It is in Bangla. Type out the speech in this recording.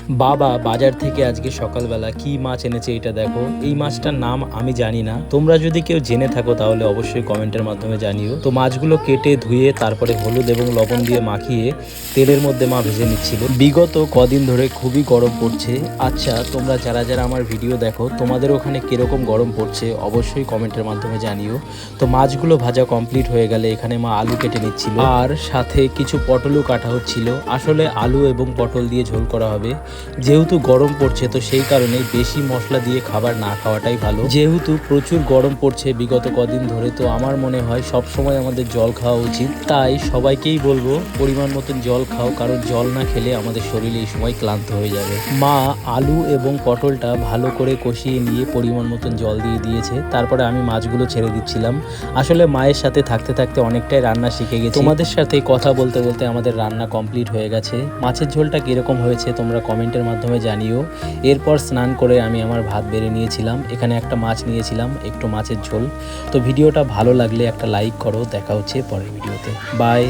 বাবা বাজার থেকে আজকে সকালবেলা কি মাছ এনেছে এটা দেখো। এই মাছটার নাম আমি জানি না, তোমরা যদি কেউ জেনে থাকো তাহলে অবশ্যই কমেন্টের মাধ্যমে জানিও। তো মাছগুলো কেটে ধুয়ে তারপরে হলুদ এবং লবণ দিয়ে মাখিয়ে তেলের মধ্যে মা ভেজে নিচ্ছিল। বিগত কদিন ধরে খুবই গরম পড়ছে। আচ্ছা, তোমরা যারা যারা আমার ভিডিও দেখো তোমাদের ওখানে কিরকম গরম পড়ছে অবশ্যই কমেন্টের মাধ্যমে জানিও। তো মাছগুলো ভাজা কমপ্লিট হয়ে গেলে এখানে মা আলু কেটে নিচ্ছিল, আর সাথে কিছু পটলও কাটা হচ্ছিল। আসলে আলু এবং পটল দিয়ে ঝোল করা হবে। যেহেতু গরম পড়ছে তো সেই কারণে বেশি মশলা দিয়ে খাবার না খাওয়াটাই ভালো। যেহেতু প্রচুর গরম পড়ছে বিগত কদিন ধরে, তো আমার মনে হয় সব সময় আমাদের জল খাওয়া উচিত। তাই সবাইকেই বলবো পরিমাণ মতন জল খাও, কারণ জল না খেলে আমাদের শরীর এই সময় ক্লান্ত হয়ে যাবে। মা আলু এবং পটলটা ভালো করে কষিয়ে নিয়ে পরিমাণ মতন জল দিয়ে দিয়েছে। তারপরে আমি মাছগুলো ছেড়ে দিচ্ছিলাম। আসলে মায়ের সাথে থাকতে থাকতে অনেকটাই রান্না শিখে গেছি। তোমাদের সাথে কথা বলতে বলতে আমাদের রান্না কমপ্লিট হয়ে গেছে। মাছের ঝোলটা কিরকম হয়েছে তোমরা কমেন্টের মাধ্যমে জানিও। এরপর স্নান করে আমি আমার ভাত বেড়ে নিয়েছিলাম। এখানে একটা মাছ নিয়েছিলাম, একটু মাছের ঝোল। তো ভিডিওটা ভালো লাগলে একটা লাইক করো। দেখা হচ্ছে পরের ভিডিওতে। বাই।